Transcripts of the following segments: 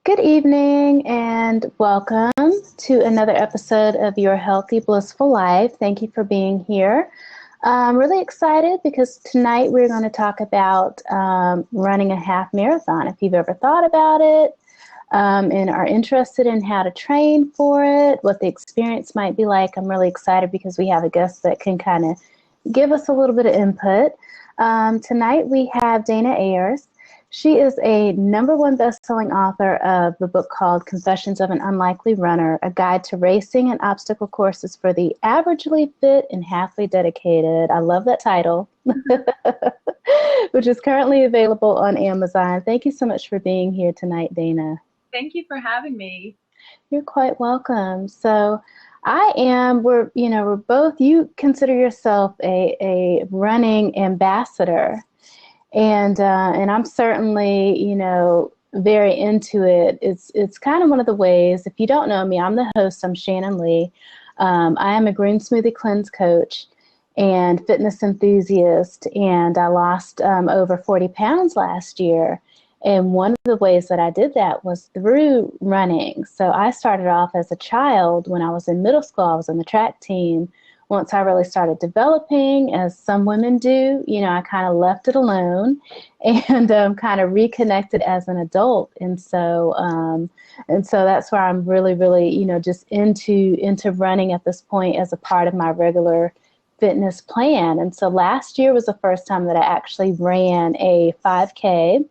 Good evening and welcome to another episode of Your Healthy Blissful Life. Thank you for being here. I'm really excited because tonight we're going to talk about running a half marathon. If you've ever thought about it and are interested in how to train for it, what the experience might be like, I'm really excited because we have a guest that can kind of give us a little bit of input. Tonight we have Dana Ayers. She is a #1 best-selling author of the book called Confessions of an Unlikely Runner, a guide to racing and obstacle courses for the averagely fit and halfway dedicated. I love that title, which is currently available on Amazon. Thank you so much for being here tonight, Dana. Thank you for having me. You're quite welcome. So we're both, you consider yourself a running ambassador. And I'm certainly, very into it. It's kind of one of the ways, if you don't know me, I'm the host, I'm Shannon Lee. I am a green smoothie cleanse coach and fitness enthusiast, and I lost over 40 pounds last year. And one of the ways that I did that was through running. So I started off as a child when I was in middle school. I was on the track team. Once I really started developing, as some women do, I kind of left it alone and kind of reconnected as an adult. And so that's where I'm really, really, just into running at this point as a part of my regular fitness plan. And so last year was the first time that I actually ran a 5K.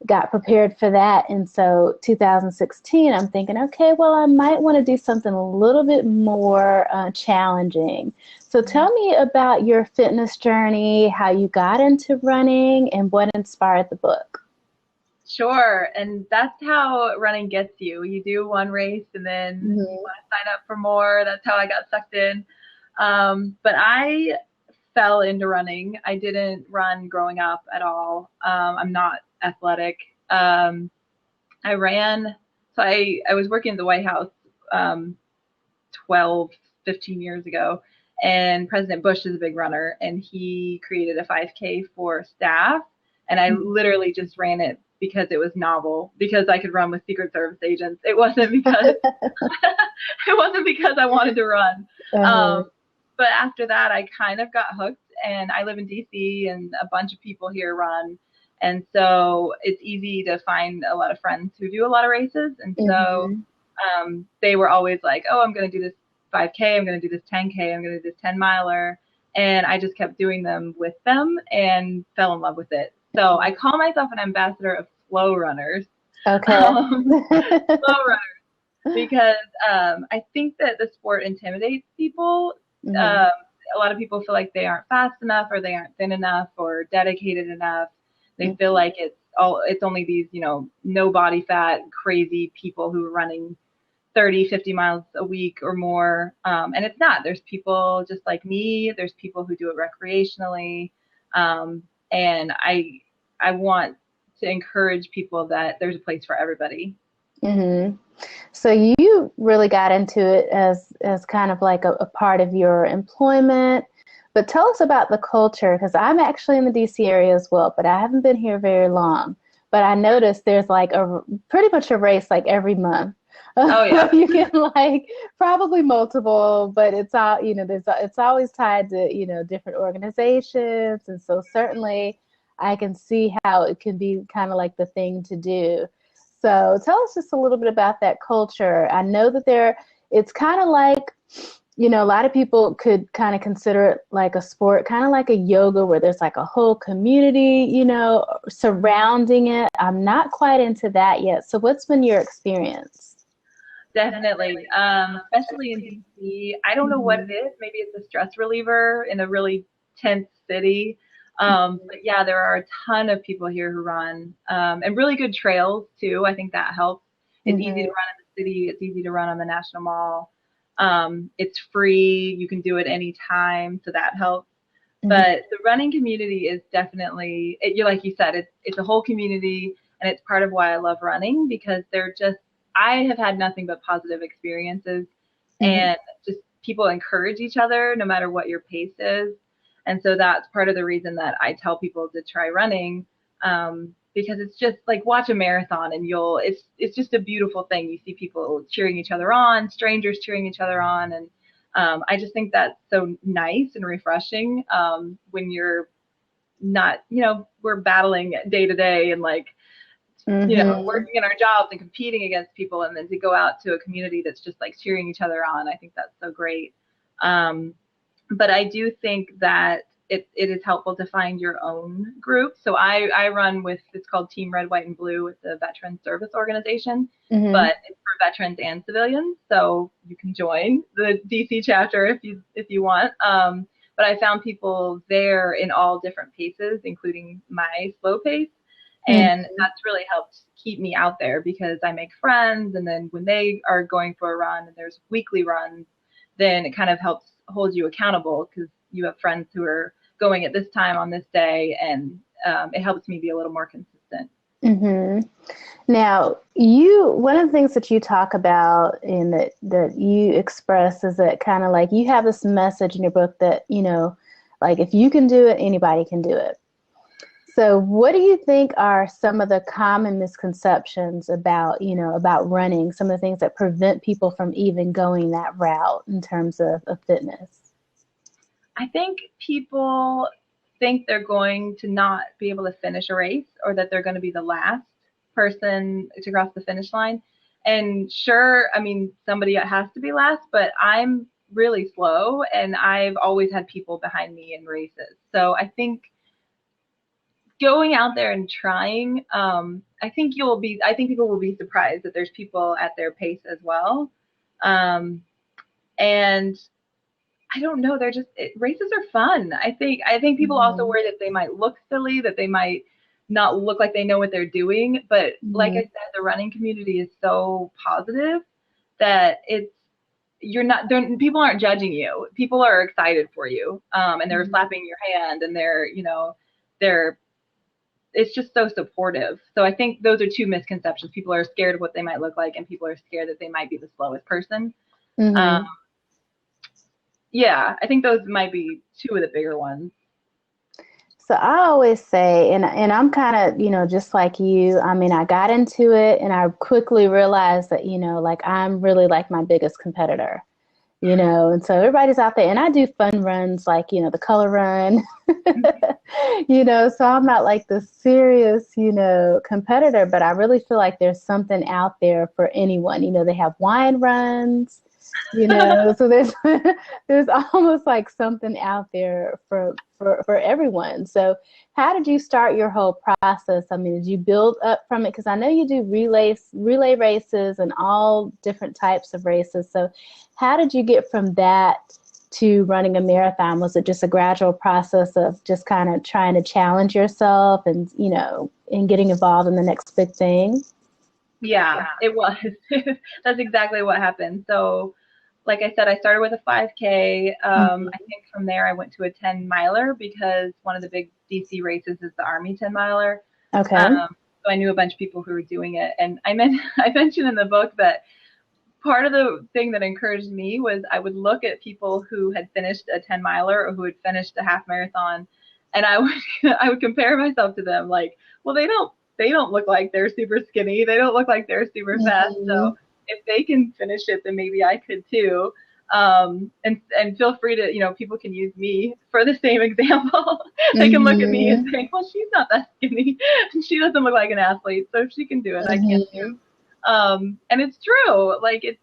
Got prepared for that. And so 2016, I'm thinking, okay, well, I might want to do something a little bit more challenging. So tell me about your fitness journey, how you got into running, and what inspired the book. Sure. And that's how running gets you. You do one race and then you want to sign up for more. That's how I got sucked in. But I fell into running. I didn't run growing up at all. I'm not athletic. I ran, so I was working at the White House 12, 15 years ago, and President Bush is a big runner, and he created a 5K for staff, and I literally just ran it because it was novel, because I could run with Secret Service agents. It wasn't because it wasn't because I wanted to run. But after that, I kind of got hooked, and I live in DC, and a bunch of people here run. And so it's easy to find a lot of friends who do a lot of races. And so they were always like, oh, I'm going to do this 5K, I'm going to do this 10K, I'm going to do this 10 miler. And I just kept doing them with them and fell in love with it. So I call myself an ambassador of slow runners. Okay. Slow runners. Because I think that the sport intimidates people. A lot of people feel like they aren't fast enough, or they aren't thin enough, or dedicated enough. They feel like it's only these, no body fat, crazy people who are running 30, 50 miles a week or more. And it's not. There's people just like me. There's people who do it recreationally. And I want to encourage people that there's a place for everybody. So you really got into it as kind of like a part of your employment. But tell us about the culture, because I'm actually in the DC area as well, but I haven't been here very long. But I noticed there's like pretty much a race like every month. Oh yeah. You get like probably multiple, but it's all, it's always tied to, different organizations. And so certainly I can see how it can be kind of like the thing to do. So tell us just a little bit about that culture. I know that it's kind of like, a lot of people could kind of consider it like a sport, kind of like a yoga, where there's like a whole community, surrounding it. I'm not quite into that yet. So what's been your experience? Definitely. Especially in DC. I don't know what it is. Maybe it's a stress reliever in a really tense city. But yeah, there are a ton of people here who run, and really good trails too. I think that helps. It's easy to run in the city. It's easy to run on the National Mall. It's free. You can do it anytime, so that helps. But the running community is definitely, like you said, it's a whole community, and it's part of why I love running, because I have had nothing but positive experiences, and just people encourage each other no matter what your pace is. And so that's part of the reason that I tell people to try running, because it's just like watch a marathon and it's just a beautiful thing. You see people cheering each other on, strangers cheering each other on. And I just think that's so nice and refreshing when you're not, we're battling day to day and like, working in our jobs and competing against people, and then to go out to a community that's just like cheering each other on. I think that's so great. But I do think that it is helpful to find your own group. So I run with, it's called Team Red, White, and Blue with the Veteran Service Organization, but it's for veterans and civilians. So you can join the DC chapter if you want. But I found people there in all different paces, including my slow pace. And that's really helped keep me out there because I make friends. And then when they are going for a run and there's weekly runs, then it kind of helps hold you accountable because you have friends who are going at this time on this day. And it helps me be a little more consistent. Now, one of the things that you talk about and that you express is that kind of like you have this message in your book that, like if you can do it, anybody can do it. So what do you think are some of the common misconceptions about running, some of the things that prevent people from even going that route in terms of fitness? I think people think they're going to not be able to finish a race or that they're going to be the last person to cross the finish line. And sure, I mean, somebody has to be last, but I'm really slow and I've always had people behind me in races. So I think going out there and trying, I think people will be surprised that there's people at their pace as well. And I don't know, races are fun. I think people also worry that they might look silly, that they might not look like they know what they're doing. But like I said, the running community is so positive that people aren't judging you. People are excited for you. And they're slapping your hand and it's just so supportive. So I think those are two misconceptions. People are scared of what they might look like, and people are scared that they might be the slowest person. Yeah, I think those might be two of the bigger ones. So I always say, and I'm kind of, just like you, I mean, I got into it and I quickly realized that, like I'm really like my biggest competitor. And so everybody's out there and I do fun runs like, the color run, so I'm not like the serious, competitor, but I really feel like there's something out there for anyone. They have wine runs, so there's almost like something out there for everyone. So how did you start your whole process? I mean, did you build up from it? Because I know you do relay races and all different types of races. So how did you get from that to running a marathon? Was it just a gradual process of just kind of trying to challenge yourself and, and getting involved in the next big thing? Yeah, it was. That's exactly what happened. So like I said, I started with a 5K. I think from there I went to a 10 miler because one of the big DC races is the Army 10 miler. Okay. So I knew a bunch of people who were doing it. And I mentioned in the book that part of the thing that encouraged me was I would look at people who had finished a 10 miler or who had finished a half marathon, and I would compare myself to them. Like, well, they don't look like they're super skinny. They don't look like they're super fast. So if they can finish it, then maybe I could too. And feel free to, people can use me for the same example. They can look at me and say, well, she's not that skinny. She doesn't look like an athlete. So if she can do it, I can too. And it's true. Like it's,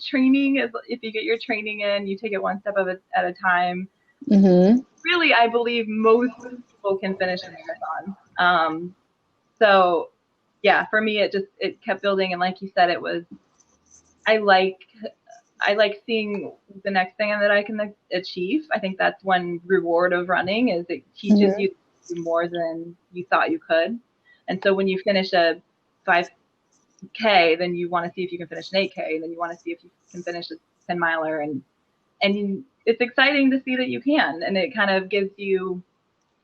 training is, if you get your training in, you take it one step at a time. Really, I believe most people can finish a marathon. So yeah, for me, it kept building. And like you said, I like seeing the next thing that I can achieve. I think that's one reward of running is it teaches you to do more than you thought you could. And so when you finish a 5K, then you want to see if you can finish an 8K, and then you want to see if you can finish a 10 miler. And it's exciting to see that you can, and it kind of gives you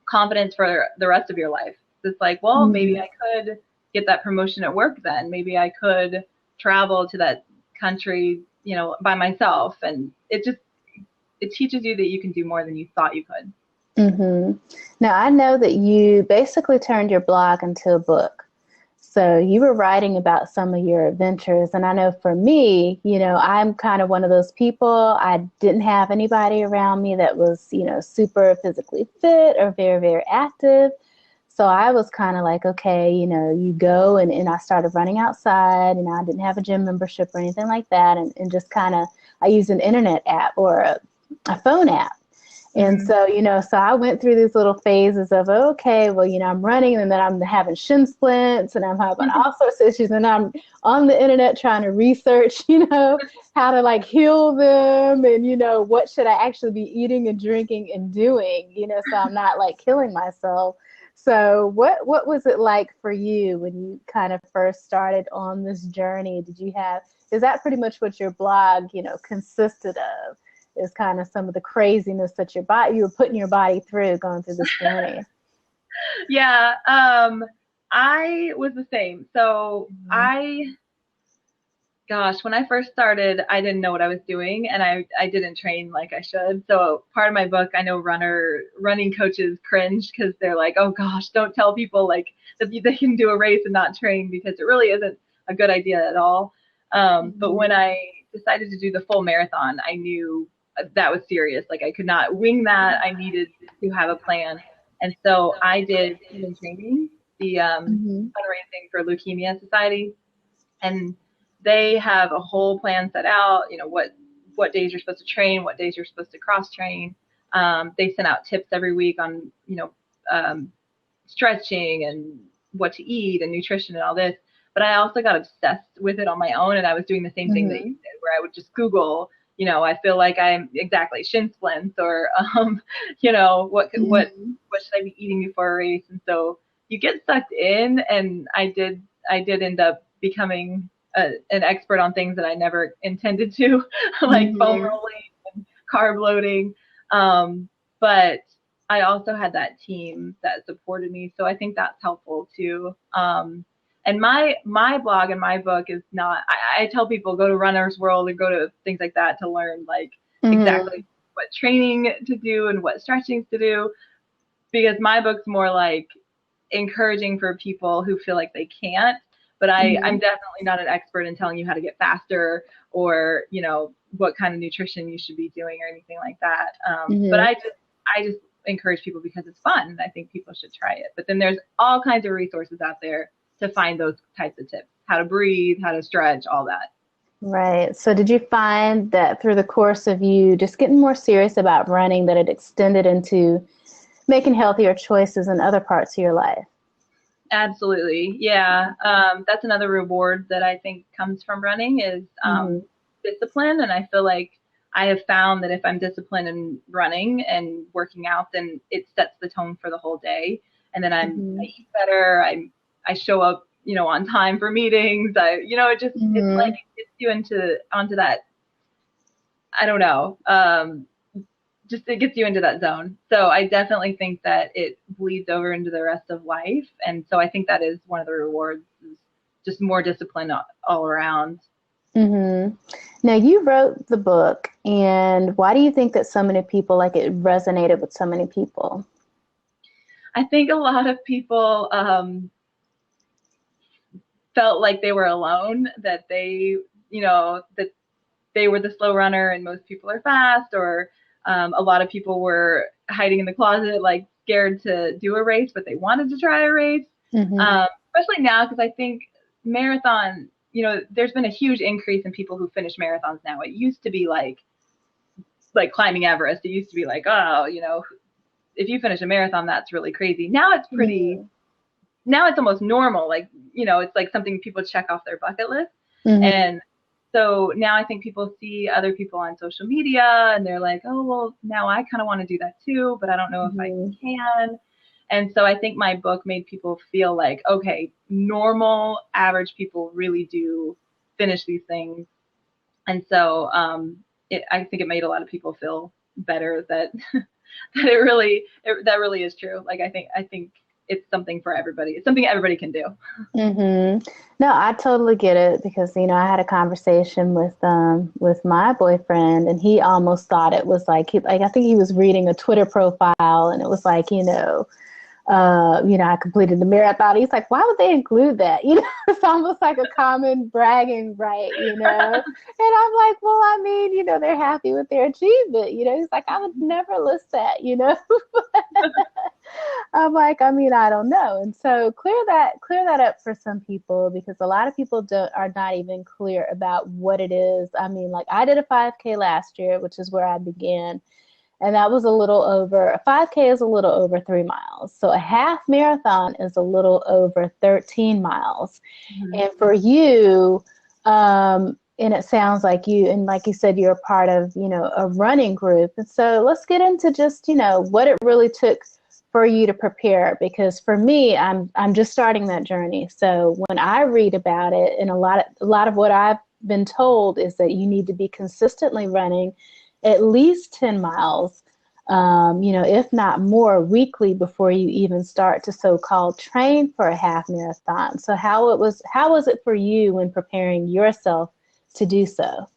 confidence for the rest of your life. It's like, well, maybe I could get that promotion at work then. Maybe I could travel to that country, by myself. And it teaches you that you can do more than you thought you could. Mm-hmm. Now, I know that you basically turned your blog into a book. So you were writing about some of your adventures. And I know for me, I'm kind of one of those people. I didn't have anybody around me that was, super physically fit or very, very active. So I was kind of like, okay, you go and I started running outside. I didn't have a gym membership or anything like that. And just kind of, I used an internet app or a phone app. And Mm-hmm. so, so I went through these little phases of, okay, well, I'm running and then I'm having shin splints and I'm having all sorts of issues. And I'm on the internet trying to research, how to like heal them and, what should I actually be eating and drinking and doing, so I'm not like killing myself. So what was it like for you when you kind of first started on this journey? Is that pretty much what your blog, consisted of? Is kind of some of the craziness that you were putting your body through going through this journey. Yeah, I was the same. So Mm-hmm. gosh, when I first started, I didn't know what I was doing, and I didn't train like I should. So part of my book, I know running coaches cringe because they're like, oh gosh, don't tell people like that they can do a race and not train, because it really isn't a good idea at all. But when I decided to do the full marathon, I knew that was serious. Like I could not wing that. I needed to have a plan. And so I did human training, the Mm-hmm. fundraising for Leukemia Society, and they have a whole plan set out. What days you're supposed to train, what days you're supposed to cross train. They send out tips every week on stretching and what to eat and nutrition and all this. But I also got obsessed with it on my own, and I was doing the same thing that you Mm-hmm. did, where I would just Google, I feel like I'm exactly shin splints, or Mm-hmm. what should I be eating before a race? And so you get sucked in, and I did end up becoming an expert on things that I never intended to, like foam Mm-hmm. rolling and carb loading. But I also had that team that supported me, so I think that's helpful too. And my blog and my book is not. I tell people go to Runner's World or go to things like that to learn like Mm-hmm. exactly what training to do and what stretchings to do, because my book's more like encouraging for people who feel like they can't. But I'm Mm-hmm. definitely not an expert in telling you how to get faster, or what kind of nutrition you should be doing or anything like that. But Mm-hmm. I just encourage people because it's fun, and I think people should try it. But then there's all kinds of resources out there to find those types of tips: how to breathe, how to stretch, all that. Right. So did you find that through the course of you just getting more serious about running that it extended into making healthier choices in other parts of your life? Absolutely. Yeah. That's another reward that I think comes from running is Mm-hmm. discipline. And I feel like I have found that if I'm disciplined in running and working out, then it sets the tone for the whole day. And then I Mm-hmm. eat better. I show up, on time for meetings. It's like Mm-hmm. it gets you onto that. I don't know. Just it gets you into that zone. So I definitely think that it bleeds over into the rest of life. And so I think that is one of the rewards, is just more discipline all around. Mm-hmm. Now, you wrote the book, and why do you think that so many people, like it resonated with so many people? I think a lot of people felt like they were alone, that that they were the slow runner and most people are fast, or a lot of people were hiding in the closet, like scared to do a race, but they wanted to try a race. Mm-hmm. Especially now, because I think marathon, there's been a huge increase in people who finish marathons now. It used to be like climbing Everest. It used to be like, oh, if you finish a marathon, that's really crazy. Mm-hmm. Now it's almost normal. Like, it's like something people check off their bucket list. Mm-hmm. And so now I think people see other people on social media and they're like, oh, well, now I kind of want to do that too, but I don't know if I Mm-hmm. can. And so I think my book made people feel like, okay, normal, average people really do finish these things. And so I think it made a lot of people feel better that that really is true. Like I think it's something for everybody. It's something everybody can do. Mm-hmm. No, I totally get it because, I had a conversation with my boyfriend, and he almost thought it was like, I think he was reading a Twitter profile, and it was like, I completed the marathon. He's like, why would they include that? It's almost like a common bragging right, And I'm like, well, I mean, they're happy with their achievement. He's like, I would never list that, I'm like, I mean, I don't know. And so clear that up for some people, because a lot of people are not even clear about what it is. I mean, like I did a 5K last year, which is where I began. And that was a 5K is a little over 3 miles. So a half marathon is a little over 13 miles. Mm-hmm. And for you, and it sounds like and like you said, you're a part of, a running group. And so let's get into just, what it really took for you to prepare, because for me, I'm just starting that journey. So when I read about it, and a lot of what I've been told is that you need to be consistently running at least 10 miles, if not more, weekly before you even start to so-called train for a half marathon. So how was it for you when preparing yourself to do so?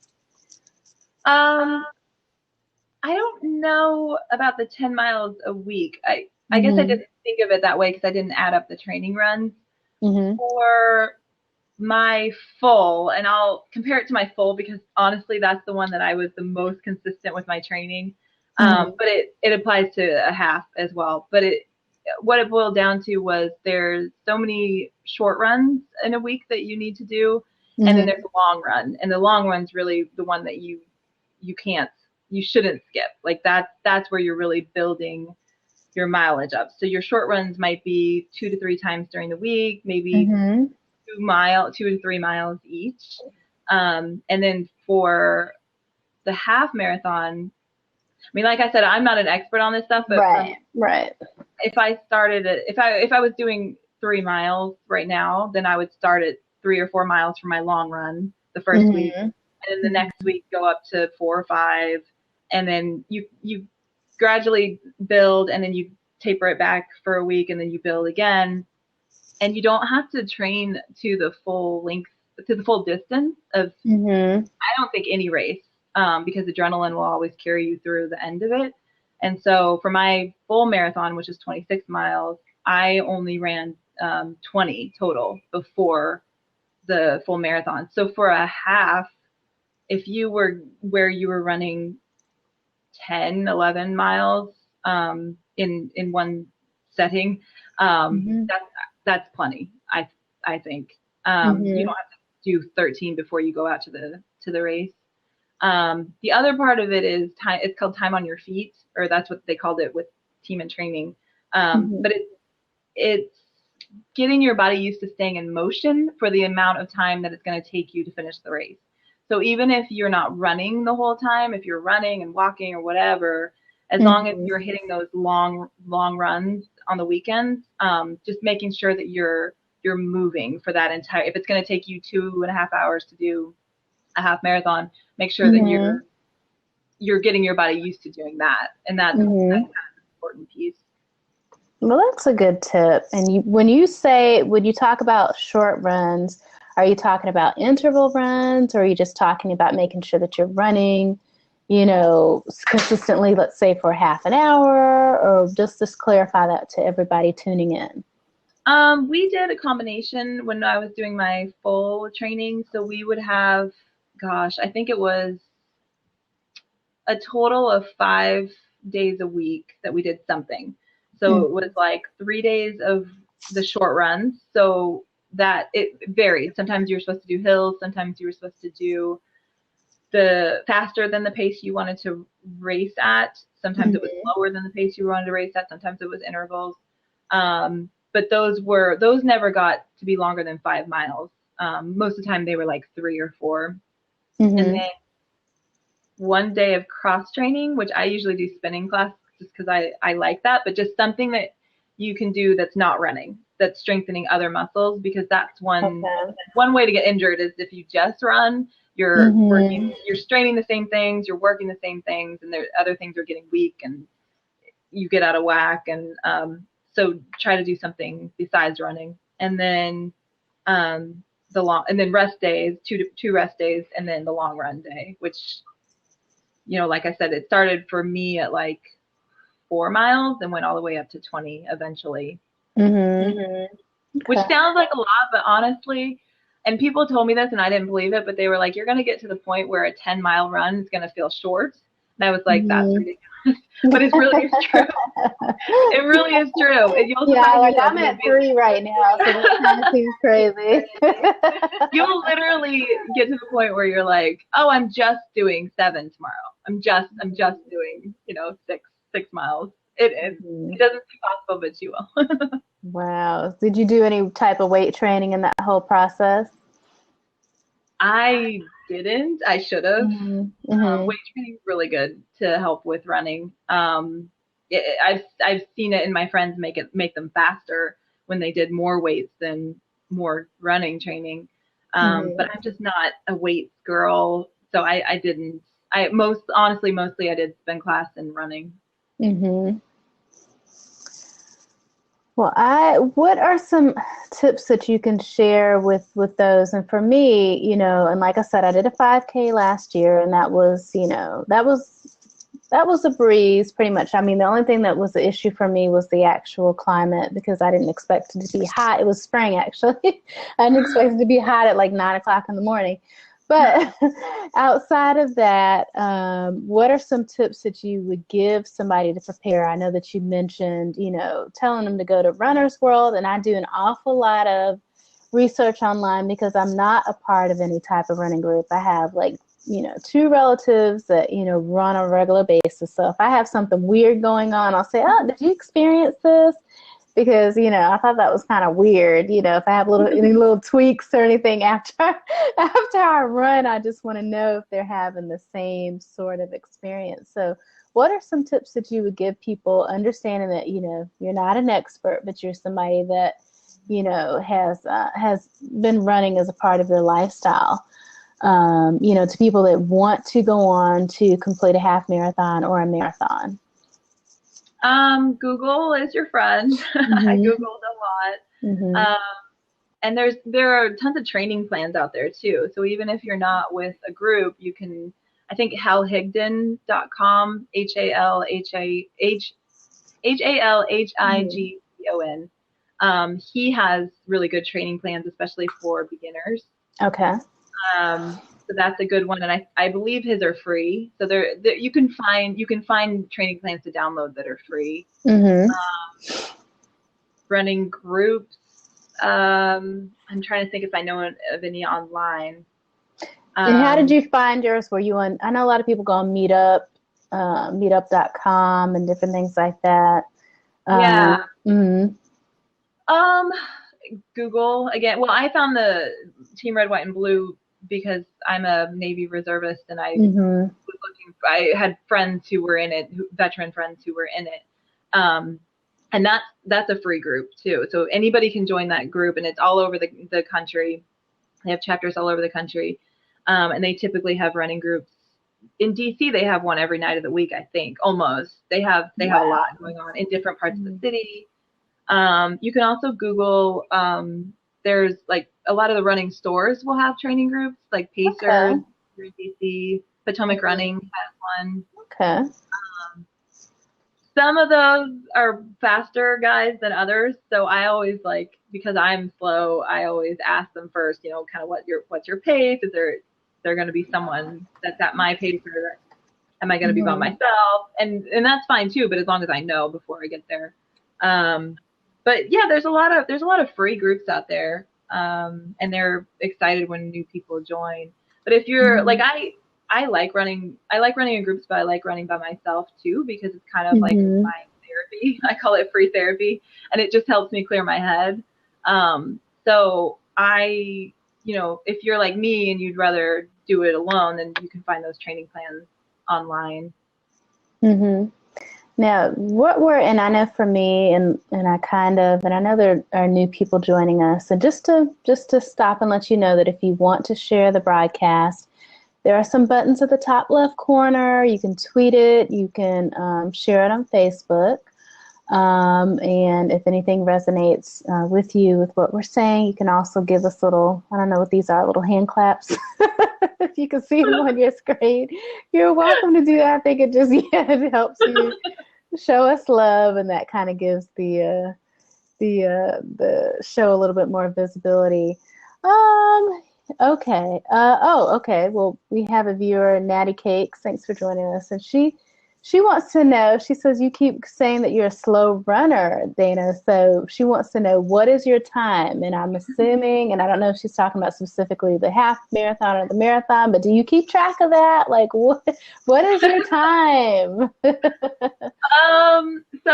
I don't know about the 10 miles a week. I guess I didn't think of it that way because I didn't add up the training runs. For my full, and I'll compare it to my full because honestly, that's the one that I was the most consistent with my training. But it applies to a half as well. But what it boiled down to was there's so many short runs in a week that you need to do. And then there's a long run. And the long run's really the one that you shouldn't skip. Like that's where you're really building your mileage up. So your short runs might be 2 to 3 times during the week, maybe 2 to 3 miles each. And then for the half marathon, I mean, like I said, I'm not an expert on this stuff, but right. If I was doing 3 miles right now, then I would start at 3 or 4 miles for my long run the first week, and then the next week go up to 4 or 5, and then you gradually build, and then you taper it back for a week, and then you build again. And you don't have to train to the full length, to the full distance of, I don't think, any race, because adrenaline will always carry you through the end of it. And so for my full marathon, which is 26 miles, I only ran 20 total before the full marathon. So for a half, if you were where you were running 10, 11 miles in one setting, that's plenty. I think you don't have to do 13 before you go out to the race. The other part of it is time. It's called time on your feet, or that's what they called it with team and training. But it's getting your body used to staying in motion for the amount of time that it's going to take you to finish the race. So even if you're not running the whole time, if you're running and walking or whatever, as long as you're hitting those long runs on the weekends, just making sure that you're moving for that entire. If it's going to take you 2.5 hours to do a half marathon, make sure that you're getting your body used to doing that, and that's kind of an important piece. Well, that's a good tip. And when you talk about short runs, are you talking about interval runs, or are you just talking about making sure that you're running, consistently, let's say for half an hour, or just clarify that to everybody tuning in? We did a combination when I was doing my full training. So we would have, I think it was a total of 5 days a week that we did something. So it was like 3 days of the short runs. So that it varied. Sometimes you were supposed to do hills. Sometimes you were supposed to do the faster than the pace you wanted to race at. Sometimes it was lower than the pace you wanted to race at. Sometimes it was intervals. But those never got to be longer than 5 miles. Most of the time they were like 3 or 4. And then 1 day of cross training, which I usually do spinning class just because I like that, but just something that you can do that's not running, that's strengthening other muscles, because that's one way to get injured is if you just run. You're straining the same things, you're working the same things, and other things are getting weak, and you get out of whack. And So try to do something besides running. And then rest days, two rest days, and then the long run day, which, like I said, it started for me at like 4 miles and went all the way up to 20 eventually. Okay. Which sounds like a lot, but honestly, and people told me this and I didn't believe it, but they were like, you're going to get to the point where a 10-mile run is going to feel short. And I was like, that's ridiculous. But it really is true. It really is true. I'm at 3 right now, so this kind of seems crazy. You'll literally get to the point where you're like, oh, I'm just doing 7 tomorrow. I'm just doing, 6 miles. It doesn't seem possible, but you will. Wow. Did you do any type of weight training in that whole process? I didn't. I should have. Weight training is really good to help with running. I've seen it in my friends make them faster when they did more weights than more running training. But I'm just not a weights girl, so I didn't. Mostly I did spin class and running. Well, what are some tips that you can share with those? And for me, and like I said, I did a 5K last year, and that was a breeze pretty much. I mean, the only thing that was the issue for me was the actual climate, because I didn't expect it to be hot. It was spring, actually. I didn't expect it to be hot at like 9 o'clock in the morning. But outside of that, what are some tips that you would give somebody to prepare? I know that you mentioned, telling them to go to Runner's World, and I do an awful lot of research online because I'm not a part of any type of running group. I have 2 relatives that, run on a regular basis. So if I have something weird going on, I'll say, oh, did you experience this? Because, I thought that was kind of weird. If I have any little tweaks or anything after I run, I just want to know if they're having the same sort of experience. So what are some tips that you would give people, understanding that, you're not an expert, but you're somebody that, has been running as a part of their lifestyle, to people that want to go on to complete a half marathon or a marathon? Google is your friend. I Googled a lot. And there are tons of training plans out there too. So even if you're not with a group, you can, I think halhigdon.com, HALHIGDON. He has really good training plans, especially for beginners. Okay. So that's a good one, and I believe his are free. So you can find training plans to download that are free. Running groups. I'm trying to think if I know of any online. And how did you find yours? Were you on? I know a lot of people go on Meetup, Meetup.com, and different things like that. Yeah. Google again. Well, I found the Team Red, White, and Blue because I'm a Navy reservist, and I was looking. I had friends who were in it, veteran friends who were in it, and that's a free group too. So anybody can join that group, and it's all over the country. They have chapters all over the country, and they typically have running groups. In DC, they have one every night of the week, I think. Almost. They have a lot going on in different parts of the city. You can also Google. There's like a lot of the running stores will have training groups, like Pacer, in DC, Potomac Running has one. Okay. Some of those are faster guys than others, so I always because I'm slow, I always ask them first, kind of what's your pace? Is there going to be someone that's at my pace, or am I going to be by myself? And that's fine too, but as long as I know before I get there. But yeah, there's a lot of free groups out there, and they're excited when new people join. But if you're I like running in groups, but I like running by myself too, because it's kind of like my therapy. I call it free therapy, and it just helps me clear my head. So if you're like me and you'd rather do it alone, then you can find those training plans online. Now, and I know for me, and I know there are new people joining us, and just to stop and let you know that if you want to share the broadcast, there are some buttons at the top left corner. You can tweet it, you can share it on Facebook. And if anything resonates with you with what we're saying, you can also give us little, I don't know what these are, little hand claps. If you can see them on your screen, you're welcome to do that. I think it just, it helps you show us love, and that kind of gives the show a little bit more visibility. Okay. Okay. Well, we have a viewer, Natty Cakes. Thanks for joining us. And she wants to know, she says, you keep saying that you're a slow runner, Dana. So she wants to know, what is your time? And I'm assuming, and I don't know if she's talking about specifically the half marathon or the marathon, but do you keep track of that? Like, what is your time? So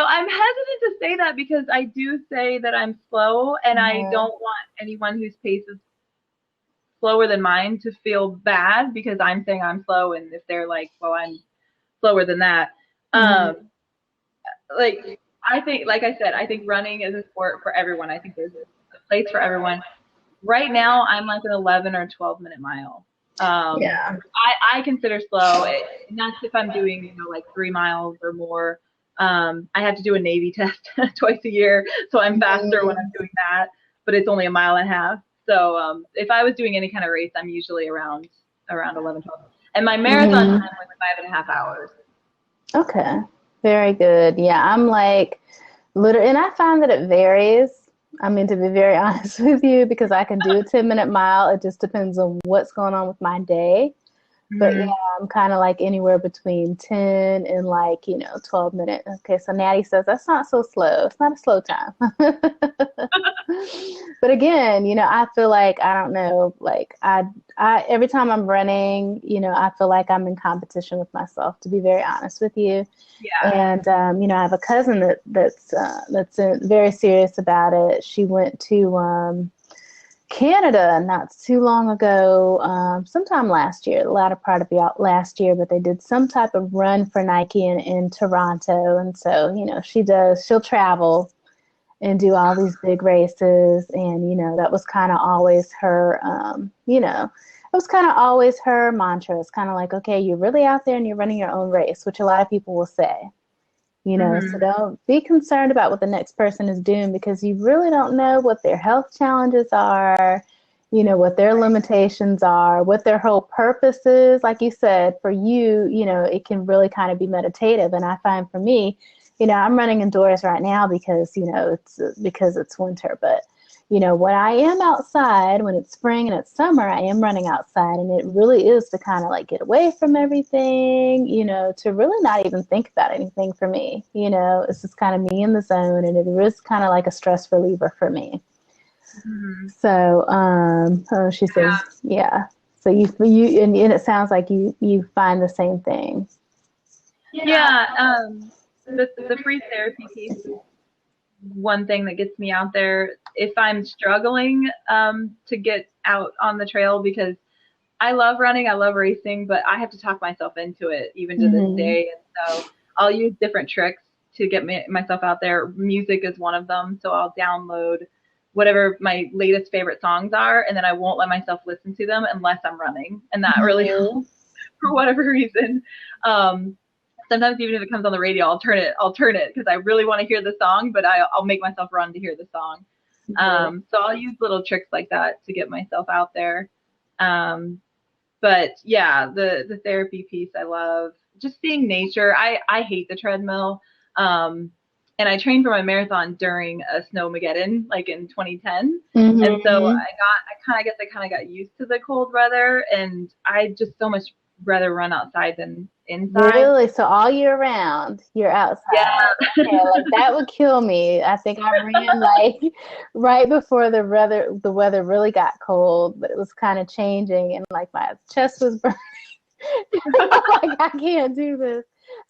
I'm hesitant to say that because I do say that I'm slow, and I don't want anyone whose pace is slower than mine to feel bad because I'm saying I'm slow, and if they're like, well, I'm slower than that. Like, I think, like I said, I think running is a sport for everyone. I think there's a place for everyone. Right now, I'm like an 11 or 12-minute mile. I consider slow, and that's if I'm doing, like 3 miles or more. I have to do a Navy test twice a year, so I'm faster when I'm doing that, but it's only a mile and a half. So if I was doing any kind of race, I'm usually around 11, 12. And my marathon time was 5.5 hours. Okay. Very good. Yeah, I'm like, literally, and I find that it varies. I mean, to be very honest with you, because I can do a 10-minute mile. It just depends on what's going on with my day. But yeah, I'm kind of like anywhere between 10 and 12 minutes. Okay, so Natty says that's not so slow. It's not a slow time. But again, I feel like, I don't know, like I every time I'm running, I feel like I'm in competition with myself, to be very honest with you. Yeah. And I have a cousin that's very serious about it. She went to Canada not too long ago, sometime last year, the latter part of last year, but they did some type of run for Nike in Toronto. And so, she'll travel and do all these big races. And, that was kind of always her, it was kind of always her mantra. It's kind of like, okay, you're really out there and you're running your own race, which a lot of people will say. So don't be concerned about what the next person is doing, because you really don't know what their health challenges are, what their limitations are, what their whole purpose is. Like you said, for you, it can really kind of be meditative. And I find for me, I'm running indoors right now because it's winter. But, when I am outside, when it's spring and it's summer, I am running outside. And it really is to kind of like get away from everything, to really not even think about anything for me. It's just kind of me in the zone. And it is kind of like a stress reliever for me. So she says, yeah. So you and it sounds like you find the same thing. Yeah. The free therapy piece is one thing that gets me out there if I'm struggling to get out on the trail, because I love running, I love racing, but I have to talk myself into it even to this day. And so I'll use different tricks to get myself out there. Music is one of them. So I'll download whatever my latest favorite songs are, and then I won't let myself listen to them unless I'm running. And that really helps for whatever reason. Sometimes even if it comes on the radio, I'll turn it because I really want to hear the song, but I'll make myself run to hear the song. So I'll use little tricks like that to get myself out there. But yeah, the therapy piece I love. Just seeing nature. I hate the treadmill. And I trained for my marathon during a snowmageddon, like in 2010. And so I kind of got used to the cold weather, and I just so much rather run outside than inside. Really? So all year round, you're outside? Yeah. Okay, like that would kill me. I think I ran like right before the weather really got cold, but it was kind of changing, and like my chest was burning. Like I can't do this.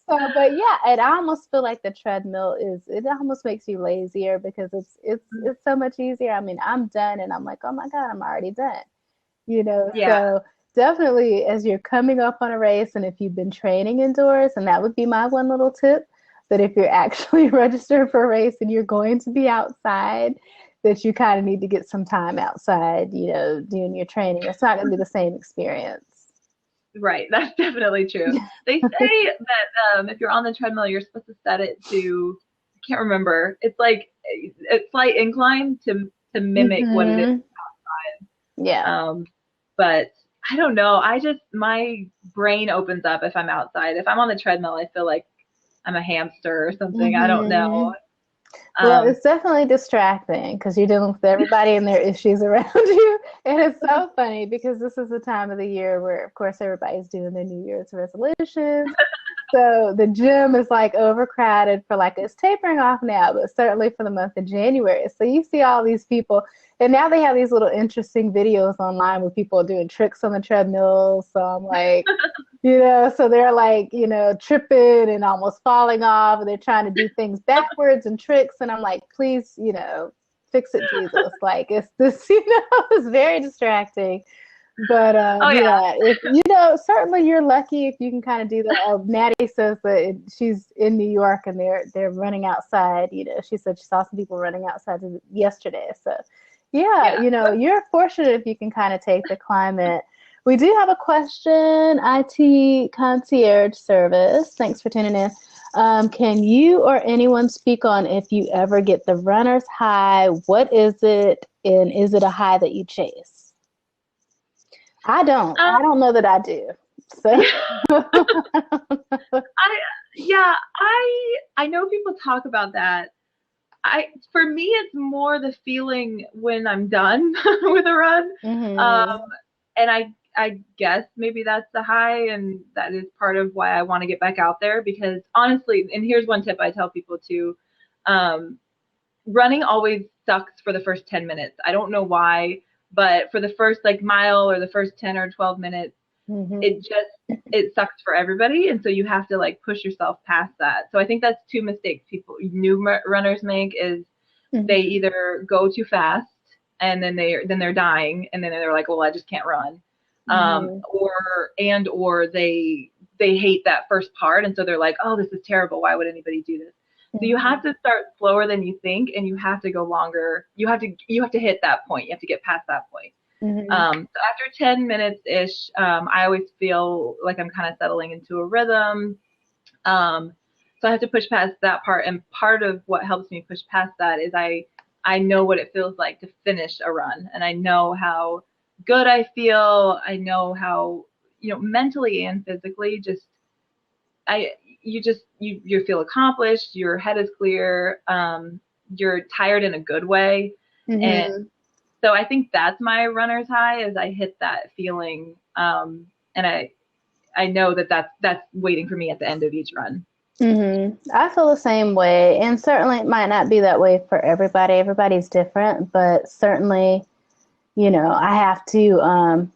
So, but yeah, and I almost feel like the treadmill it almost makes you lazier because it's so much easier. I mean, I'm done, and I'm like, oh my God, I'm already done. Yeah. So definitely as you're coming up on a race, and if you've been training indoors, and that would be my one little tip, that if you're actually registered for a race and you're going to be outside, that you kind of need to get some time outside, doing your training. It's not going to be the same experience. Right. That's definitely true. They say that if you're on the treadmill, you're supposed to set it to can't remember. It's like a slight incline to mimic what it is Mm-hmm. outside. Yeah. But I don't know. My brain opens up if I'm outside. If I'm on the treadmill, I feel like I'm a hamster or something. I don't Mm-hmm. know. Well, Um, it's definitely distracting because you're dealing with everybody and their issues around you. And it's so funny because this is the time of the year where, of course, everybody's doing their New Year's resolutions. So the gym is like overcrowded for like, it's tapering off now, but certainly for the month of January. So you see all these people, and now they have these little interesting videos online with people doing tricks on the treadmill. So I'm like, so they're like, tripping and almost falling off, and they're trying to do things backwards and tricks. And I'm like, please, fix it, Jesus. Like, it's this, it's very distracting. But oh yeah. yeah, if certainly you're lucky if you can kind of do that. Maddie says that she's in New York and they're running outside. She said she saw some people running outside yesterday. So yeah, you're fortunate if you can kind of take the climate. We do have a question, IT concierge service. Thanks for tuning in. Can you or anyone speak on if you ever get the runner's high? What is it, and is it a high that you chase? I don't. Um, I don't know that I do. So. I know people talk about that. For me, it's more the feeling when I'm done with a run. Mm-hmm. And I guess maybe that's the high, and that is part of why I want to get back out there, because honestly, and here's one tip I tell people too, running always sucks for the first 10 minutes. I don't know why, but for the first like mile or the first 10 or 12 minutes, Mm-hmm. it sucks for everybody. And so you have to like push yourself past that. So I think that's two mistakes new runners make is Mm-hmm. they either go too fast and then they're dying, and then they're like, well, I just can't run. Mm-hmm. Or they hate that first part, and so they're like, oh, this is terrible. Why would anybody do this? So you have to start slower than you think, and you have to go longer. You have to hit that point. You have to get past that point. Mm-hmm. So after 10 minutes ish, I always feel like I'm kind of settling into a rhythm. So I have to push past that part, and part of what helps me push past that is I know what it feels like to finish a run, and I know how good I feel. I know how, mentally and physically, you feel accomplished. Your head is clear. You're tired in a good way, and Mm-hmm. so I think that's my runner's high, is I hit that feeling, and I know that's waiting for me at the end of each run. Mm-hmm. I feel the same way, and certainly it might not be that way for everybody. Everybody's different, but certainly, I have to, I'm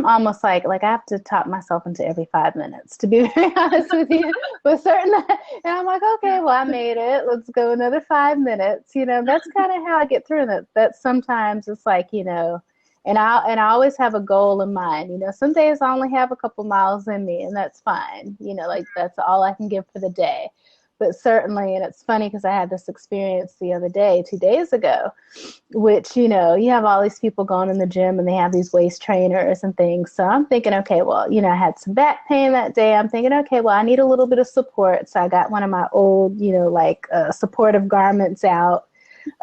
almost like I have to talk myself into every 5 minutes, to be very honest with you. But certainly, and I'm like, okay, well, I made it. Let's go another 5 minutes. That's kind of how I get through it. That sometimes it's like, and I always have a goal in mind. Some days I only have a couple miles in me, and that's fine. Like that's all I can give for the day. But certainly, and it's funny because I had this experience the other day, 2 days ago, which, you have all these people going in the gym and they have these waist trainers and things. So I'm thinking, okay, well, I had some back pain that day. I'm thinking, okay, well, I need a little bit of support. So I got one of my old, supportive garments out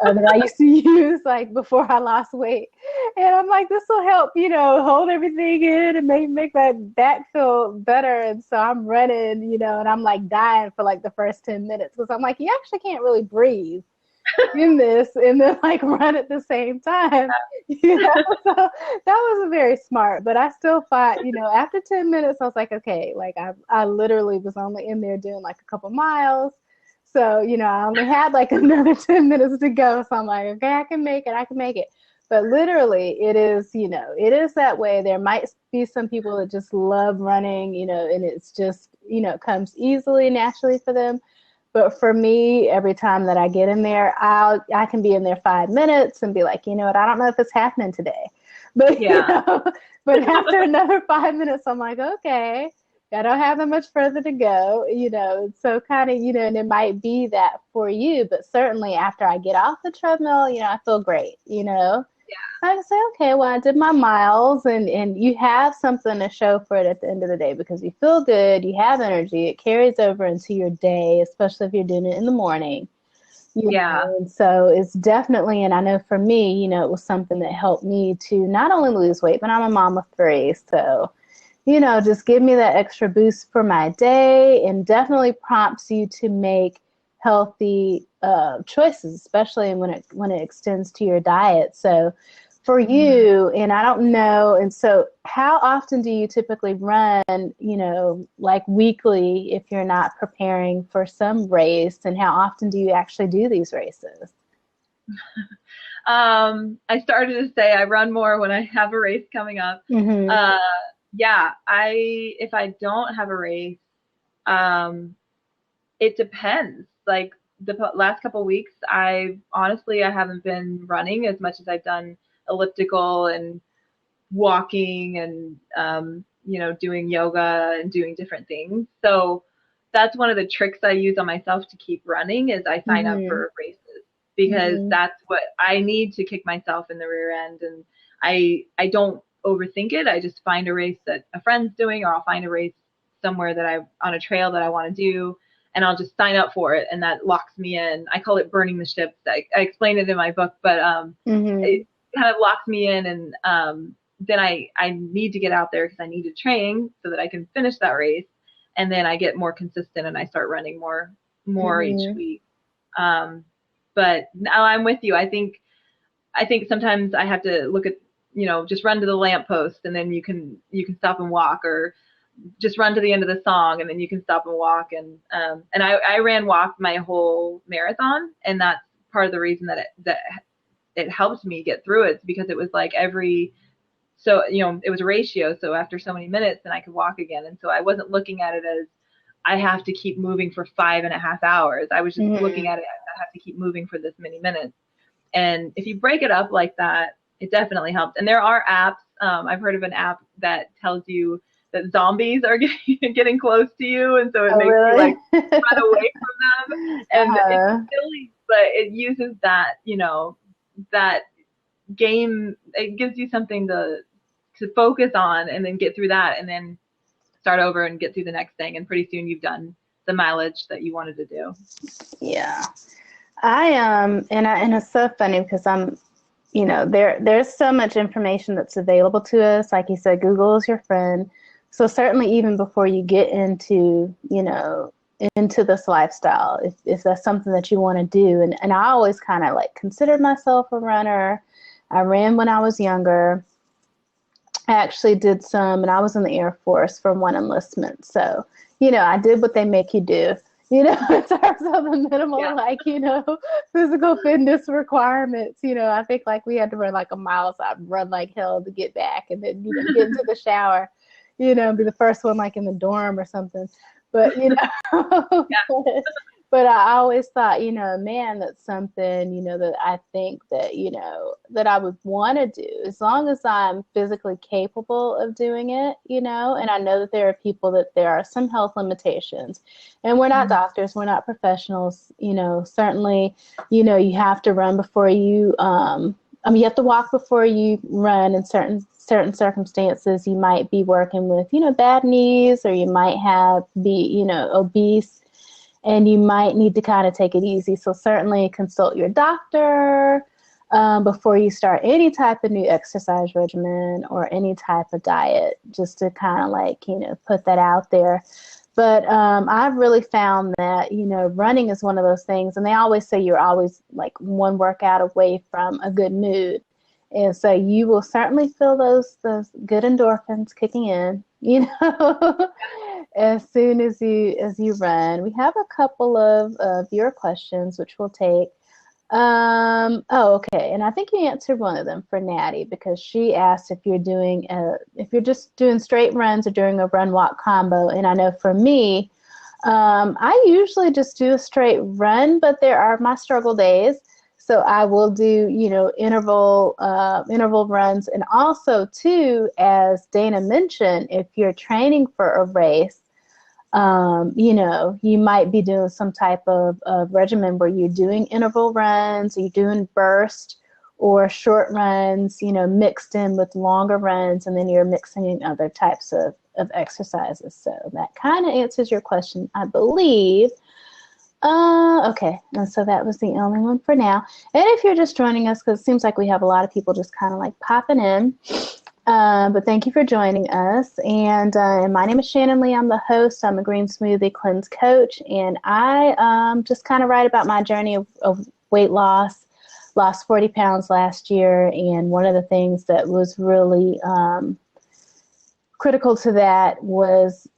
that I used to use like before I lost weight. And I'm like, this will help, hold everything in and make my back feel better. And so I'm running, and I'm like dying for like the first 10 minutes because I'm like, you actually can't really breathe in this and then like run at the same time. So that wasn't very smart, but I still thought, after 10 minutes, I was like, okay, like I literally was only in there doing like a couple miles. So, I only had like another 10 minutes to go. So I'm like, okay, I can make it. But literally it is, it is that way. There might be some people that just love running, and it's just, comes easily, naturally for them. But for me, every time that I get in there, I can be in there 5 minutes and be like, you know what, I don't know if it's happening today. But, Yeah. But after another 5 minutes, I'm like, okay, I don't have that much further to go, so kind of, and it might be that for you, but certainly after I get off the treadmill, I feel great, I say, okay, well, I did my miles, and you have something to show for it at the end of the day because you feel good, you have energy, it carries over into your day, especially if you're doing it in the morning. Yeah. And so it's definitely, and I know for me, it was something that helped me to not only lose weight, but I'm a mom of three. So, just give me that extra boost for my day, and definitely prompts you to make healthy choices, especially when it extends to your diet. So for you, and I don't know, and so how often do you typically run, like weekly if you're not preparing for some race, and how often do you actually do these races? I started to say I run more when I have a race coming up. Mm-hmm. Yeah, if I don't have a race, it depends. Like the last couple weeks, I haven't been running as much as I've done elliptical and walking and doing yoga and doing different things. So that's one of the tricks I use on myself to keep running is I sign up Mm-hmm. for races because Mm-hmm. that's what I need to kick myself in the rear end. And I don't overthink it. I just find a race that a friend's doing, or I'll find a race somewhere that on a trail that I want to do, and I'll just sign up for it, and that locks me in. I call it burning the ships. I explain it in my book, but Mm-hmm. it kind of locks me in, and then I need to get out there because I need to train so that I can finish that race, and then I get more consistent and I start running more each Mm-hmm. week. Um, but now I'm with you. I think sometimes I have to look at, just run to the lamppost and then you can stop and walk, or just run to the end of the song and then you can stop and walk. And I ran walk my whole marathon, and that's part of the reason that it helped me get through it, because it was like it was a ratio. So after so many minutes, then I could walk again. And so I wasn't looking at it as I have to keep moving for 5.5 hours. I was just looking Mm-hmm. at it as I have to keep moving for this many minutes. And if you break it up like that, it definitely helps. And there are apps. I've heard of an app that tells you that zombies are getting close to you, and so it Oh, makes you like really? run away from them. And it's Uh-huh. silly, but it uses that game. It gives you something to focus on, and then get through that, and then start over and get through the next thing. And pretty soon you've done the mileage that you wanted to do. Yeah. And it's so funny because there's so much information that's available to us. Like you said, Google is your friend. So certainly even before you get into this lifestyle, if that's something that you want to do. And I always kind of like considered myself a runner. I ran when I was younger. I actually did some, and I was in the Air Force for one enlistment. So, I did what they make you do, in terms of the minimal, Yeah. like, physical fitness requirements. I think like we had to run like a mile, so I'd run like hell to get back, and then, get into the shower, be the first one like in the dorm or something. But, Yeah. but I always thought, man, that's something, that I think that, that I would want to do as long as I'm physically capable of doing it, and I know that there are people that there are some health limitations, and we're not doctors, we're not professionals, certainly, you have to run before you, you have to walk before you run. In certain circumstances, you might be working with, bad knees, or you might be, obese, and you might need to kind of take it easy. So certainly consult your doctor before you start any type of new exercise regimen or any type of diet, just to kind of like, put that out there. But I've really found that, running is one of those things, and they always say you're always like one workout away from a good mood. And so you will certainly feel those good endorphins kicking in, as soon as you run. We have a couple of viewer questions, which we'll take. Okay. And I think you answered one of them for Natty, because she asked if if you're just doing straight runs or doing a run walk combo. And I know for me, I usually just do a straight run, but there are my struggle days. So I will do, interval runs. And also too, as Dana mentioned, if you're training for a race, you might be doing some type of regimen where you're doing interval runs, or you're doing burst or short runs, mixed in with longer runs, and then you're mixing in other types of exercises. So that kind of answers your question, I believe. Okay. And so that was the only one for now. And if you're just joining us, because it seems like we have a lot of people just kind of like popping in, but thank you for joining us. And my name is Shannon Lee. I'm the host. I'm a green smoothie cleanse coach, and I just kind of write about my journey of weight loss. Lost 40 pounds last year, and one of the things that was really critical to that was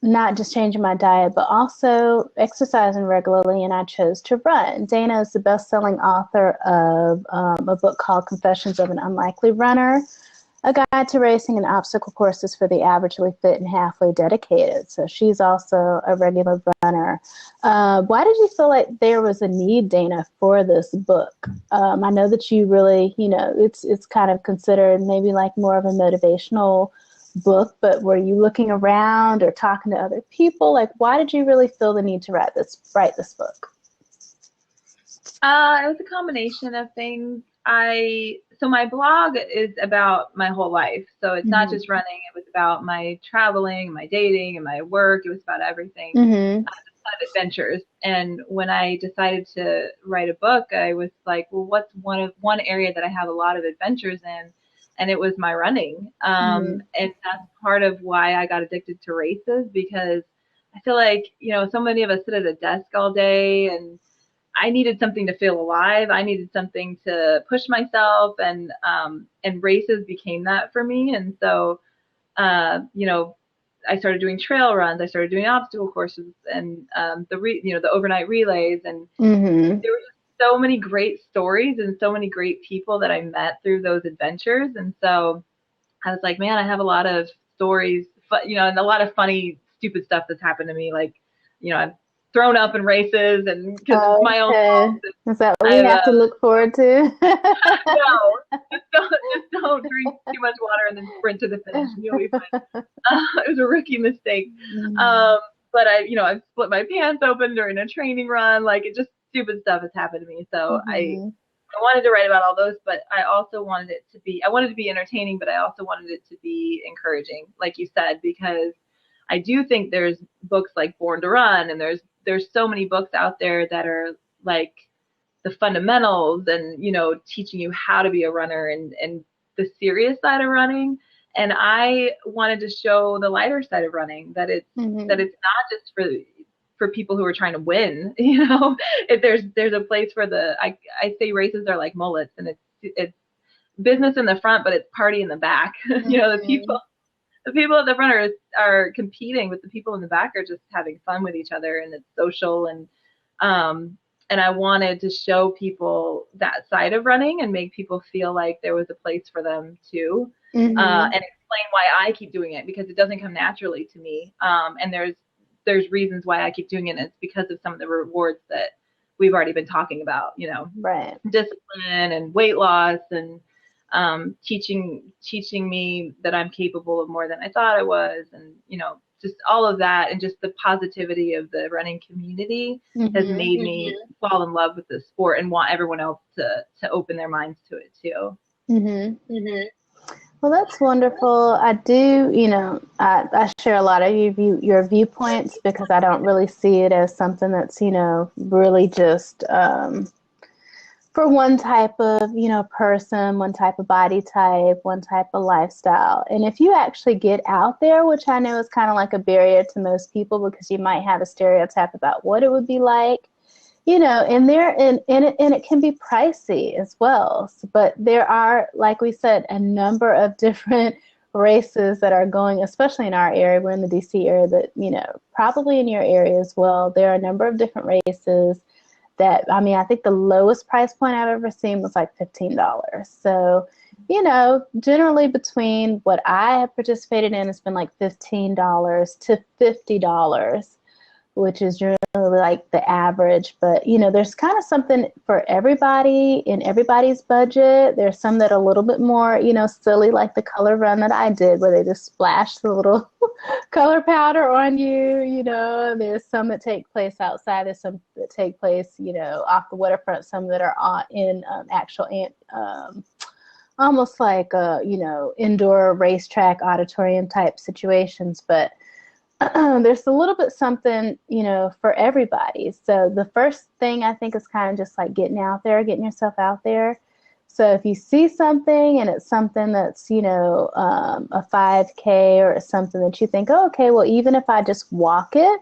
not just changing my diet, but also exercising regularly, and I chose to run. Dana is the best-selling author of a book called Confessions of an Unlikely Runner, a guide to racing and obstacle courses for the averagely fit and halfway dedicated. So she's also a regular runner. Why did you feel like there was a need, Dana, for this book? I know that you really, it's kind of considered maybe like more of a motivational book, but were you looking around or talking to other people? Like, why did you really feel the need to write this book? It was a combination of things. So my blog is about my whole life. So it's not just running. It was about my traveling, my dating, and my work. It was about everything. Of adventures. And when I decided to write a book, I was like, well, what's one area that I have a lot of adventures in? And it was my running. And that's part of why I got addicted to races, because I feel like, so many of us sit at a desk all day, and I needed something to feel alive. I needed something to push myself, and races became that for me. And so, I started doing trail runs. I started doing obstacle courses, and the overnight relays. And there were just so many great stories and so many great people that I met through those adventures. And so I was like, man, I have a lot of stories, and a lot of funny, stupid stuff that's happened to me. Like, I've thrown up in races, and because it's my own fault. Is that what we have to look forward to? No, just don't drink too much water and then sprint to the finish, and you'll be fine. It was a rookie mistake. But I've split my pants open during a training run. Like, it just stupid stuff has happened to me. So I wanted to write about all those, but I also wanted it to be entertaining, but I also wanted it to be encouraging, like you said, because I do think there's books like Born to Run, and there's so many books out there that are like the fundamentals and, teaching you how to be a runner and the serious side of running. And I wanted to show the lighter side of running, that it's not just for people who are trying to win. If there's a place for I say races are like mullets, and it's business in the front, but it's party in the back. The people at the front are competing, but the people in the back are just having fun with each other, and it's social. And I wanted to show people that side of running and make people feel like there was a place for them too, and explain why I keep doing it, because it doesn't come naturally to me. And there's reasons why I keep doing it, and it's because of some of the rewards that we've already been talking about, right. Discipline and weight loss, and teaching me that I'm capable of more than I thought I was, and just all of that, and just the positivity of the running community has made me fall in love with the sport and want everyone else to open their minds to it too. Well, that's wonderful. I do, I share a lot of your viewpoints, because I don't really see it as something that's, really just for one type of, person, one type of body type, one type of lifestyle. And if you actually get out there, which I know is kind of like a barrier to most people, because you might have a stereotype about what it would be like, and it can be pricey as well. But there are, like we said, a number of different races that are going, especially in our area. We're in the DC area, but, probably in your area as well. There are a number of different races that, I think the lowest price point I've ever seen was like $15. So, generally between what I have participated in, it's been like $15 to $50, which is generally like the average. But, there's kind of something for everybody in everybody's budget. There's some that are a little bit more, silly, like the color run that I did, where they just splash the little color powder on you, There's some that take place outside. There's some that take place, off the waterfront, some that are in actual almost like, indoor racetrack auditorium type situations. But there's a little bit something, for everybody. So the first thing I think is kind of just like getting out there, getting yourself out there. So if you see something and it's something that's, a 5K or something that you think, oh, okay, well, even if I just walk it,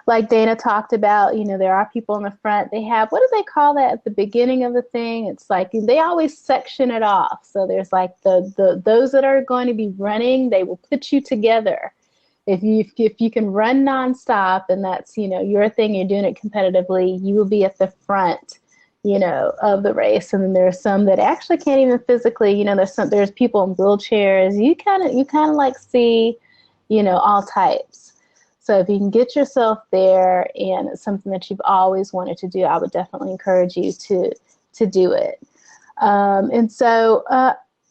like Dana talked about, there are people in the front. They have, what do they call that at the beginning of the thing? It's like they always section it off. So there's like those that are going to be running, they will put you together. If you can run nonstop and that's, your thing, you're doing it competitively, you will be at the front, of the race. And then there's some that actually can't even physically, there's people in wheelchairs. You kind of like see, all types. So if you can get yourself there and it's something that you've always wanted to do, I would definitely encourage you to do it.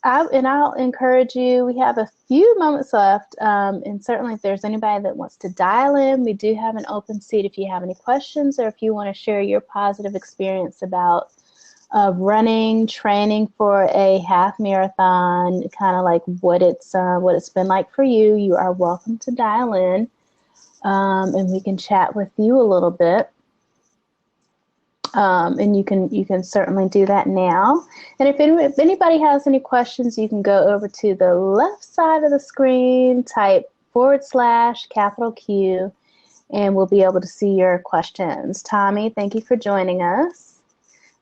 I'll encourage you. We have a few moments left, and certainly if there's anybody that wants to dial in, we do have an open seat if you have any questions or if you want to share your positive experience about running, training for a half marathon, kind of like what it's been like for you. You are welcome to dial in, and we can chat with you a little bit. And you can certainly do that now. And if anybody has any questions, you can go over to the left side of the screen, type /Q, and we'll be able to see your questions. Tommy, thank you for joining us.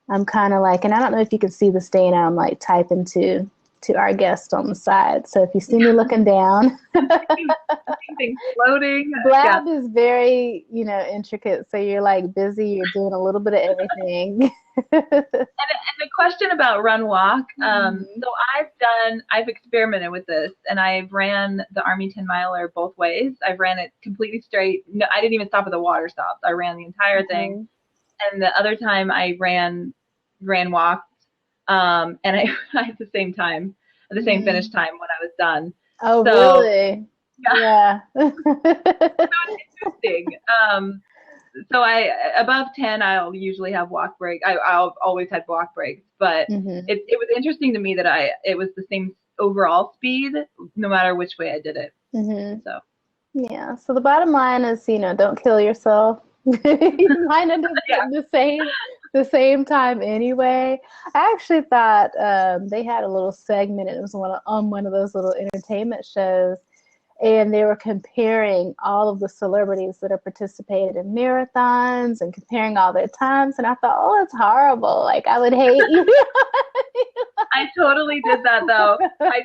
I'm kind of like, and I don't know if you can see this, Dana, I'm like typing to our guest on the side. So if you see me looking down, things floating. Blab is very, intricate. So you're like busy. You're doing a little bit of everything. And the question about run walk. So I've experimented with this, and I've ran the Army 10 miler both ways. I've ran it completely straight. No, I didn't even stop at the water stops. I ran the entire thing. And the other time I ran walked. And I at the same time, at the same finish time when I was done. Oh, so, really? Yeah. So it's interesting. So above 10, I'll usually have walk break. I'll always had walk breaks, but it was interesting to me that it was the same overall speed, no matter which way I did it. So. Yeah. So the bottom line is, don't kill yourself. You might end up getting the same time anyway. I actually thought they had a little segment. It was on one of those little entertainment shows, and they were comparing all of the celebrities that have participated in marathons and comparing all their times. And I thought, oh, it's horrible. Like, I would hate you. I totally did that, though. When I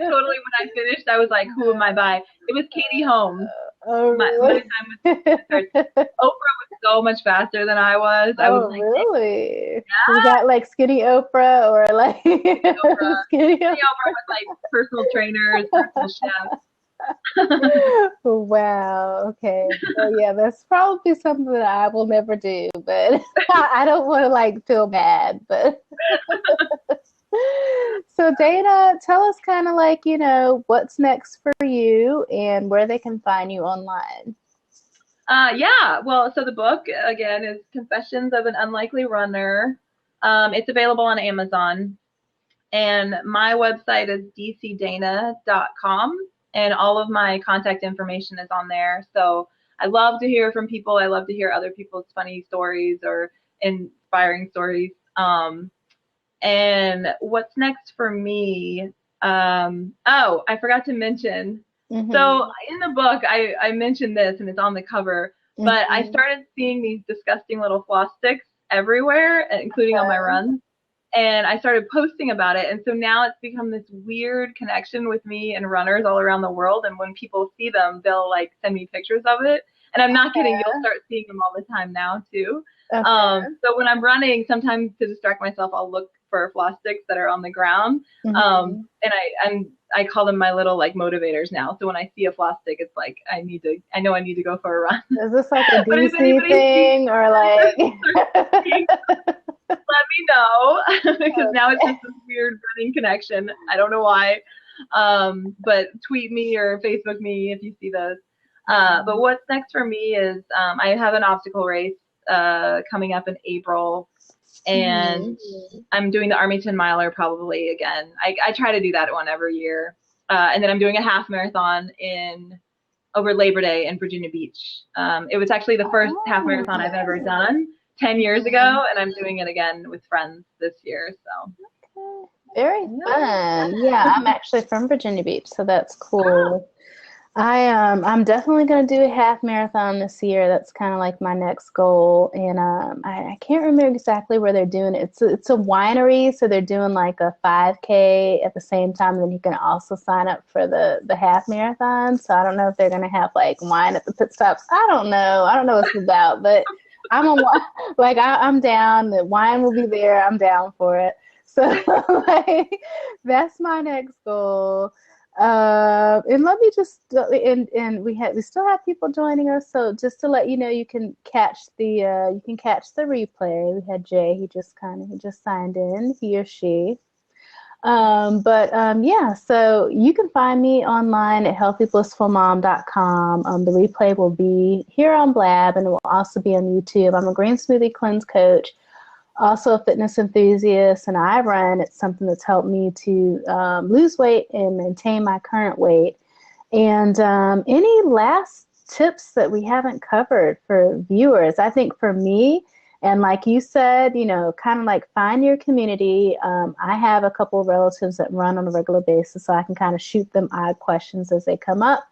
finished, I was like, who am I by? It was Katie Holmes. Oh, really? My time was Oprah was so much faster than I was. I was like, really? Yeah. You got like skinny Oprah or like skinny Oprah with like personal trainers, personal chefs. Wow. Okay. So yeah, that's probably something that I will never do, but I don't want to like feel bad, but so Dana, tell us kind of like, what's next for you and where they can find you online. Well, so the book, again, is Confessions of an Unlikely Runner. It's available on Amazon. And my website is dcdana.com. And all of my contact information is on there. So I love to hear from people. I love to hear other people's funny stories or inspiring stories. And what's next for me? I forgot to mention. So in the book, I mentioned this, and it's on the cover, but I started seeing these disgusting little floss sticks everywhere, including on my runs. And I started posting about it. And so now it's become this weird connection with me and runners all around the world. And when people see them, they'll like send me pictures of it. And I'm not kidding. You'll start seeing them all the time now too. So when I'm running, sometimes to distract myself, I'll look for floss sticks that are on the ground. And I call them my little like motivators now. So when I see a floss stick, it's like I know I need to go for a run. Is this like a DC thing or like? Let me know because now it's just this weird running connection. I don't know why. But tweet me or Facebook me if you see those. But what's next for me is I have an obstacle race coming up in April. And I'm doing the Army 10 miler probably again. I try to do that one every year. And then I'm doing a half marathon in over Labor Day in Virginia Beach. It was actually the first half marathon I've ever done 10 years ago, and I'm doing it again with friends this year. So very fun. Yeah, I'm actually from Virginia Beach, so that's cool. I'm definitely going to do a half marathon this year. That's kind of like my next goal, and I can't remember exactly where they're doing it. It's a winery, so they're doing like a 5K at the same time. And then you can also sign up for the half marathon. So I don't know if they're going to have like wine at the pit stops. I don't know what it's about, but I'm down. The wine will be there. I'm down for it. So like, that's my next goal. And let me just and we still have people joining us, so just to let you know, you can catch the replay. We had Jay, he just signed in, he or she. Yeah, so you can find me online at HealthyBlissfulMom.com. The replay will be here on Blab, and it will also be on YouTube. I'm a green smoothie cleanse coach, also a fitness enthusiast, and I run. It's something that's helped me to lose weight and maintain my current weight. And any last tips that we haven't covered for viewers? I think for me, and like you said, kind of like find your community. I have a couple of relatives that run on a regular basis, so I can kind of shoot them odd questions as they come up.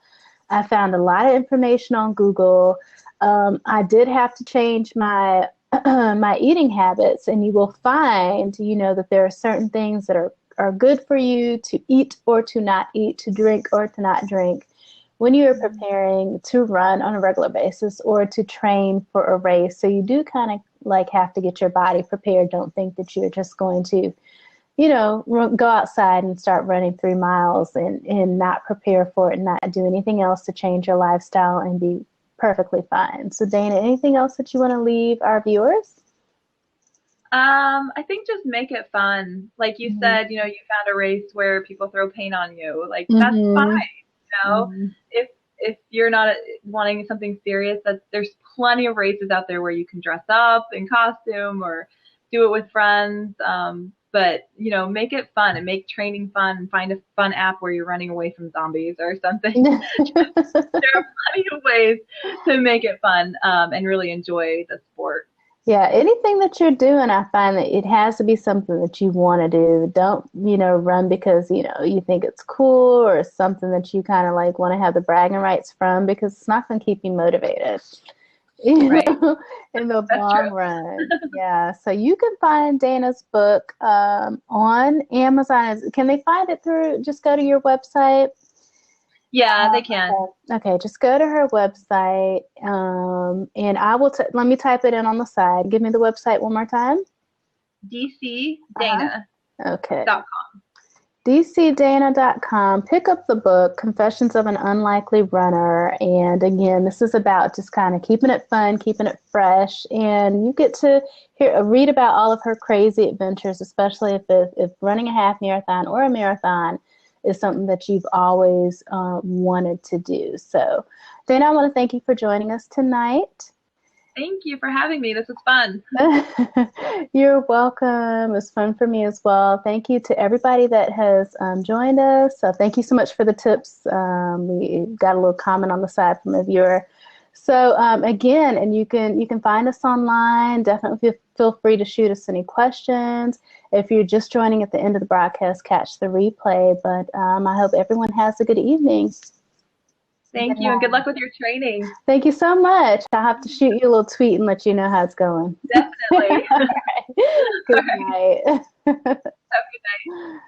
I found a lot of information on Google. I did have to change my my eating habits, and you will find, that there are certain things that are good for you to eat or to not eat, to drink or to not drink when you are preparing to run on a regular basis or to train for a race. So you do kind of like have to get your body prepared. Don't think that you're just going to, go outside and start running 3 miles and not prepare for it and not do anything else to change your lifestyle and be perfectly fine. So Dana, anything else that you want to leave our viewers? I think just make it fun. Like you said, you found a race where people throw paint on you. Like that's fine. If you're not wanting something serious, there's plenty of races out there where you can dress up in costume or do it with friends. But make it fun and make training fun, and find a fun app where you're running away from zombies or something. There are plenty of ways to make it fun and really enjoy the sport. Yeah, anything that you're doing, I find that it has to be something that you want to do. Don't, run because, you think it's cool or something that you kind of like want to have the bragging rights from, because it's not going to keep you motivated. Right. In the long run. Yeah. So you can find Dana's book on Amazon. Can they find it through, just go to your website? Yeah, they can. Okay, just go to her website, and I will, let me type it in on the side. Give me the website one more time. DCDana.com. Okay. DCDana.com. Pick up the book, Confessions of an Unlikely Runner. And again, this is about just kind of keeping it fun, keeping it fresh. And you get to read about all of her crazy adventures, especially if running a half marathon or a marathon is something that you've always wanted to do. So, Dana, I want to thank you for joining us tonight. Thank you for having me. This was fun. You're welcome. It was fun for me as well. Thank you to everybody that has joined us. So thank you so much for the tips. We got a little comment on the side from a viewer. So again, and you can find us online. Definitely feel free to shoot us any questions. If you're just joining at the end of the broadcast, catch the replay. But I hope everyone has a good evening. Thank you, and good luck with your training. Thank you so much. I'll have to shoot you a little tweet and let you know how it's going. Definitely. All right. Good night. Have a good night.